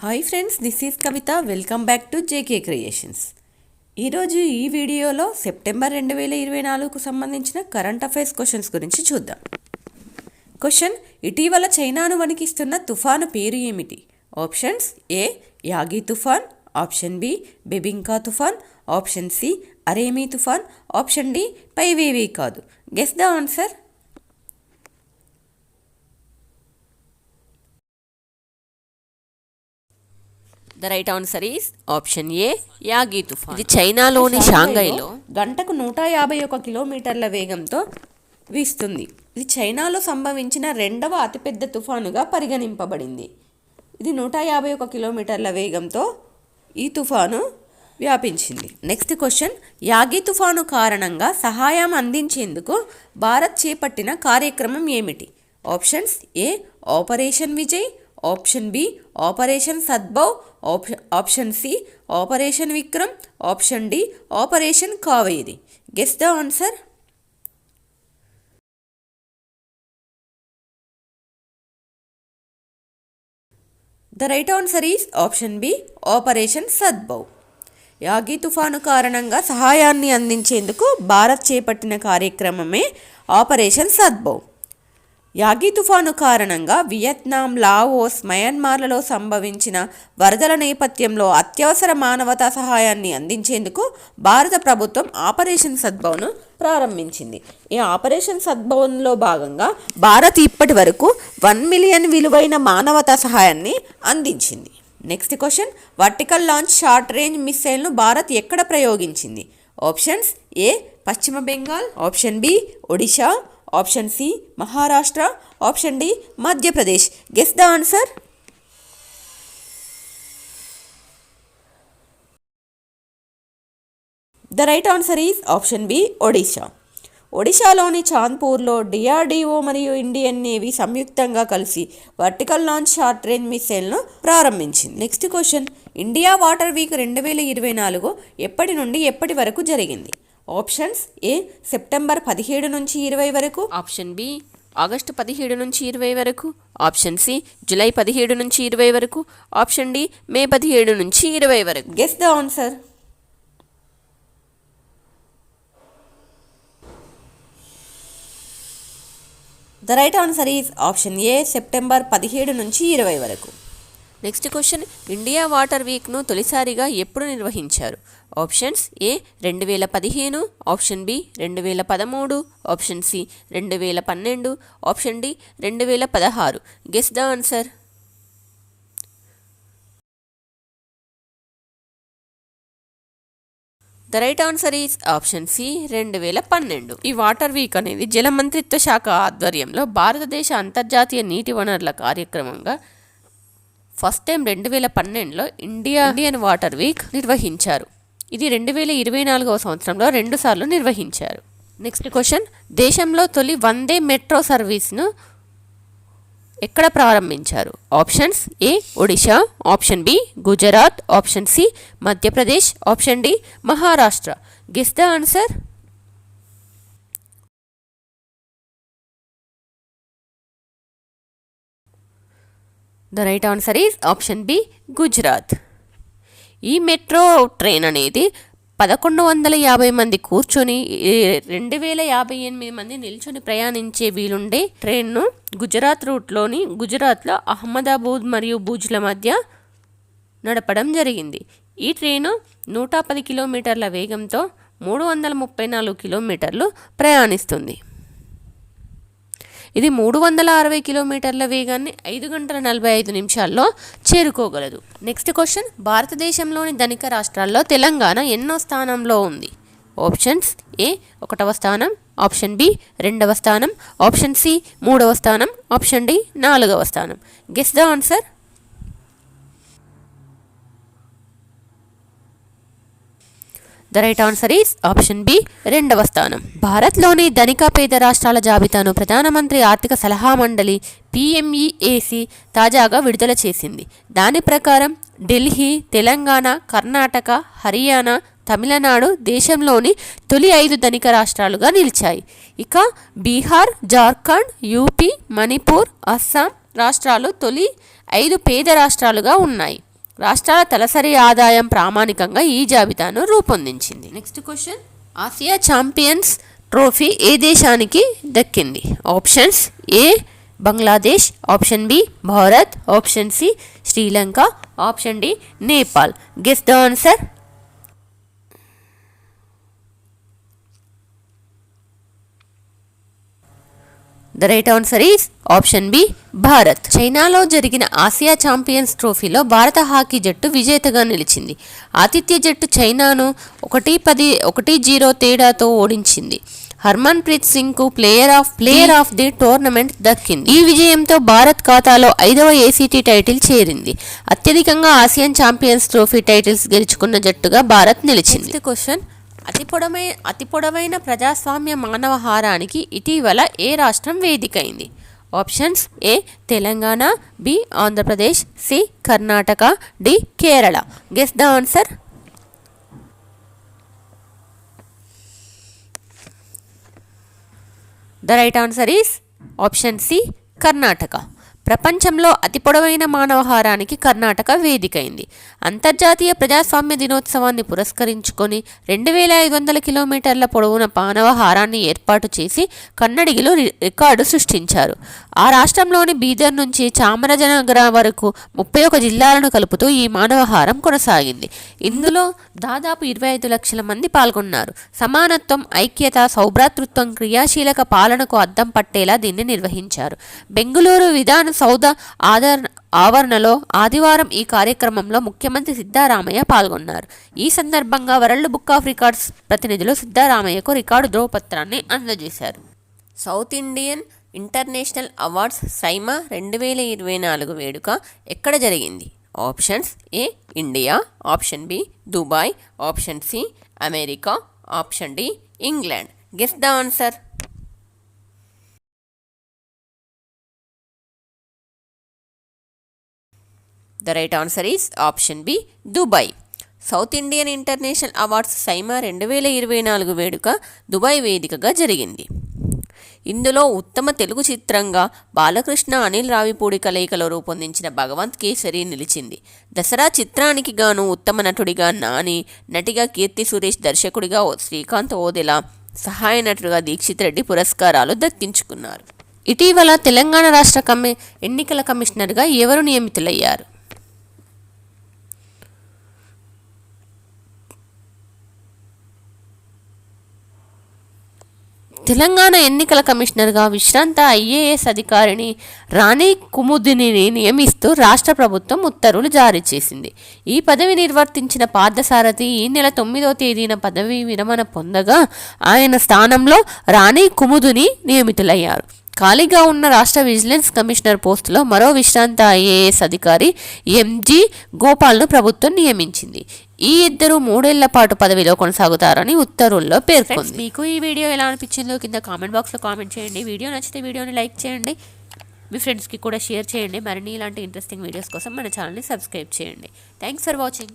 Hi friends, this is Kavitha. Welcome back to JK creations. ఈరోజు ఈ వీడియోలో September 2024కు సంబంధించిన కరెంట్ అఫైర్స్ క్వశ్చన్స్ గురించి చూద్దాం. క్వశ్చన్: ఇటీవల చైనాను వణికిస్తున్న తుఫాను పేరు ఏమిటి? ఆప్షన్స్: ఏ యాగి తుఫాన్, ఆప్షన్ బి బెబింకా తుఫాన్, ఆప్షన్ సి అరేమీ తుఫాన్, ఆప్షన్ డి పైవేవీ కాదు. Guess the answer. The right answer is option A Yagi తుఫాన్. ఇది చైనాలోని షాంఘైలో గంటకు 151 కిలోమీటర్ల వేగంతో వీస్తుంది. ఇది చైనాలో సంభవించిన రెండవ అతిపెద్ద తుఫానుగా పరిగణింపబడింది. ఇది 151 కిలోమీటర్ల వేగంతో ఈ తుఫాను వ్యాపించింది. నెక్స్ట్ క్వశ్చన్: యాగి తుఫాను కారణంగా సహాయం అందించేందుకు భారత్ చేపట్టిన కార్యక్రమం ఏమిటి? Options: A operation Vijay, option B operation Sadbhav, option C operation Vikram, option D operation Kaveri. Guess the answer. The right answer is option B operation Sadbhav. Yagi తుఫాను కారణంగా సహాయాన్ని అందించేందుకు భారత్ చేపట్టిన కార్యక్రమమే ఆపరేషన్ సద్భవ్. యాగి తుఫాను కారణంగా వియత్నాం, లావోస్, మయన్మార్లలో సంభవించిన వరదల నేపథ్యంలో అత్యవసర మానవతా సహాయాన్ని అందించేందుకు భారత ప్రభుత్వం ఆపరేషన్ సద్భవ్ను ప్రారంభించింది. ఈ ఆపరేషన్ సద్భవ్లో భాగంగా భారత్ ఇప్పటి వరకు 1 మిలియన్ విలువైన మానవతా సహాయాన్ని అందించింది. Next question: vertical launch short range మిస్సైల్ను భారత్ ఎక్కడ ప్రయోగించింది? Options: A Paschim Bengal, option B Odisha, option C Maharashtra, option D Madhya Pradesh. Guess the answer. The right answer is option B Odisha. ఒడిషాలోని చాంద్పూర్లో డిఆర్డిఓ మరియు ఇండియన్ నేవీ సంయుక్తంగా కలిసి వర్టికల్ లాంచ్ షార్ట్ రేంజ్ మిసైల్ను ప్రారంభించింది. Next question: India water week 2024 ఎప్పటి నుండి ఎప్పటి వరకు జరిగింది? ఆప్షన్స్: ఏ సెప్టెంబర్ 17 నుంచి 20 వరకు, ఆప్షన్ బి ఆగస్టు 17 నుంచి 20 వరకు, ఆప్షన్ సి జూలై 17 నుంచి 20 వరకు, ఆప్షన్ డి మే 17 నుంచి 20 వరకు. Guess the answer. The right answer is option A September 17 నుంచి 20 వరకు. నెక్స్ట్ క్వశ్చన్: ఇండియా వాటర్ వీక్ను తొలిసారిగా ఎప్పుడు నిర్వహించారు? Options: A 2015, option B 2013, option C 2012, option D 2016. Guess the answer. The right answer is option C 2012. ఈ water week అనేది జలమంత్రిత్వ శాఖ ఆధ్వర్యంలో భారతదేశ అంతర్జాతీయ నీటి వనరుల కార్యక్రమంగా ఫస్ట్ టైం 2012లో ఇండియన్ వాటర్ వీక్ నిర్వహించారు. ఇది 2024వ సంవత్సరంలో 2 సార్లు నిర్వహించారు. నెక్స్ట్ క్వశ్చన్: దేశంలో తొలి వందే మెట్రో సర్వీస్ను ఎక్కడ ప్రారంభించారు? Options: A Odisha, option B Gujarat, option C Madhya Pradesh, option D Maharashtra. Guess the answer. The right answer is option B Gujarat. ఈ మెట్రో ట్రైన్ అనేది 1150 మంది కూర్చొని 2058 మంది నిల్చొని ప్రయాణించే వీలుండే ట్రైన్ను గుజరాత్ రూట్లోని గుజరాత్లో అహ్మదాబాద్ మరియు భుజ్ల మధ్య నడపడం జరిగింది. ఈ ట్రైను 110 కిలోమీటర్ల వేగంతో 334 కిలోమీటర్లు ప్రయాణిస్తుంది. ఇది 360 కిలోమీటర్ల వేగాన్ని 5 గంటల 45 నిమిషాల్లో చేరుకోగలదు. నెక్స్ట్ క్వశ్చన్: భారతదేశంలోని ధనిక రాష్ట్రాల్లో తెలంగాణ ఎన్నో స్థానంలో ఉంది? ఆప్షన్స్: ఏ 1వ స్థానం, ఆప్షన్ బి 2వ స్థానం, ఆప్షన్ సి 3వ స్థానం, ఆప్షన్ డి 4వ స్థానం. Guess the answer. The right answer is option B 2వ స్థానం. భారత్లోని ధనిక పేద రాష్ట్రాల జాబితాను ప్రధానమంత్రి ఆర్థిక సలహా మండలి PMEAC తాజాగా విడుదల చేసింది. దాని ప్రకారం ఢిల్లీ, తెలంగాణ, కర్ణాటక, హర్యానా, తమిళనాడు దేశంలోని తొలి 5 ధనిక రాష్ట్రాలుగా నిలిచాయి. ఇక బీహార్, జార్ఖండ్, యూపీ, మణిపూర్, అస్సాం రాష్ట్రాలు తొలి 5 పేద రాష్ట్రాలుగా ఉన్నాయి. రాష్ట్రాల తలసరి ఆదాయం ప్రామాణికంగా ఈ జాబితాను రూపొందించింది. Next question, Asia champions trophy ఏ దేశానికి దక్కింది? Options: A Bangladesh, option B Bharat, option C Sri Lanka, option D Nepal. Guess the answer. The right answer is option B Bharat. చైనాలో జరిగిన ఆసియా ఛాంపియన్స్ ట్రోఫీలో భారత హాకీ జట్టు విజేతగా నిలిచింది. ఆతిథ్య జట్టు చైనాను 1-0 తేడాతో ఓడించింది. హర్మన్ ప్రీత్ సింగ్కు ప్లేయర్ ఆఫ్ ది టోర్నమెంట్ దక్కింది. ఈ విజయంతో భారత్ ఖాతాలో 5వ ఏసీటీ టైటిల్ చేరింది. అత్యధికంగా ఆసియన్ ఛాంపియన్స్ ట్రోఫీ టైటిల్స్ గెలుచుకున్న జట్టుగా భారత్ నిలిచింది. నెక్స్ట్ క్వశ్చన్, అతి పొడవైన ప్రజాస్వామ్య మానవ హారానికి ఇటీవల ఏ రాష్ట్రం వేదికైంది? Options: A Telangana, B Andhra Pradesh, C Karnataka, D Kerala. Guess the answer. The right answer is option C Karnataka. ప్రపంచంలో అతి పొడవైన మానవహారానికి కర్ణాటక వేదికైంది. అంతర్జాతీయ ప్రజాస్వామ్య దినోత్సవాన్ని పురస్కరించుకొని 2500 కిలోమీటర్ల పొడవున మానవహారాన్ని ఏర్పాటు చేసి కన్నడిగిలో రికార్డు సృష్టించారు. ఆ రాష్ట్రంలోని బీదర్ నుంచి చామరాజనగర వరకు 31 జిల్లాలను కలుపుతూ ఈ మానవహారం కొనసాగింది. ఇందులో దాదాపు 25 లక్షల మంది పాల్గొన్నారు. సమానత్వం, ఐక్యత, సౌభ్రాతృత్వం, క్రియాశీలక పాలనకు అద్దం పట్టేలా దీన్ని నిర్వహించారు. బెంగుళూరు విధాన సౌధ ఆవరణలో ఆదివారం ఈ కార్యక్రమంలో ముఖ్యమంత్రి సిద్ధరామయ్య పాల్గొన్నారు. ఈ సందర్భంగా వరల్డ్ బుక్ ఆఫ్ రికార్డ్స్ ప్రతినిధులు సిద్ధరామయ్యకు రికార్డు ధ్రువపత్రాన్ని అందజేశారు. South Indian International Awards SIIMA 2024 వేడుక ఎక్కడ జరిగింది? Options: A India, option B Dubai, option C America, option D England. Guess the answer. The right answer is option B Dubai. South Indian International Awards SIIMA 2024 వేడుక Dubai వేదికగా జరిగింది. ఇందులో ఉత్తమ తెలుగు చిత్రంగా బాలకృష్ణ, అనిల్ రావిపూడి కలయికలో రూపొందించిన భగవంత్ కేసరి నిలిచింది. దసరా చిత్రానికి గాను ఉత్తమ నటుడిగా నాని, నటిగా కీర్తి సురేష్, దర్శకుడిగా శ్రీకాంత్ ఓదెల, సహాయ నటుడిగా దీక్షిత్ రెడ్డి పురస్కారాలు దక్కించుకున్నారు. ఇటీవల తెలంగాణ రాష్ట్ర ఎన్నికల కమిషనర్గా ఎవరు నియమితులయ్యారు? తెలంగాణ ఎన్నికల కమిషనర్గా విశ్రాంత ఐఏఎస్ అధికారిని రాణి కుముదిని నియమిస్తూ రాష్ట్ర ప్రభుత్వం ఉత్తర్వులు జారీ చేసింది. ఈ పదవి నిర్వర్తించిన పార్థసారథి ఈ నెల 9వ తేదీన పదవి విరమణ పొందగా ఆయన స్థానంలో రాణి కుముదిని నియమితులయ్యారు. ఖాళీగా ఉన్న రాష్ట్ర విజిలెన్స్ కమిషనర్ పోస్టులో మరో విశ్రాంత ఐఏఎస్ అధికారి ఎంజీ గోపాల్ను ప్రభుత్వం నియమించింది. ఈ ఇద్దరు 3 ఏళ్ల పాటు పదవిలో కొనసాగుతారని ఉత్తర్వుల్లో పేర్కొంది. మీకు ఈ వీడియో ఎలా అనిపించిందో కింద కామెంట్ బాక్స్లో కామెంట్ చేయండి. వీడియో నచ్చితే వీడియోని లైక్ చేయండి, మీ ఫ్రెండ్స్కి కూడా షేర్ చేయండి. మరిన్ని ఇలాంటి ఇంట్రెస్టింగ్ వీడియోస్ కోసం మన ఛానల్ని సబ్స్క్రైబ్ చేయండి. Thanks for watching.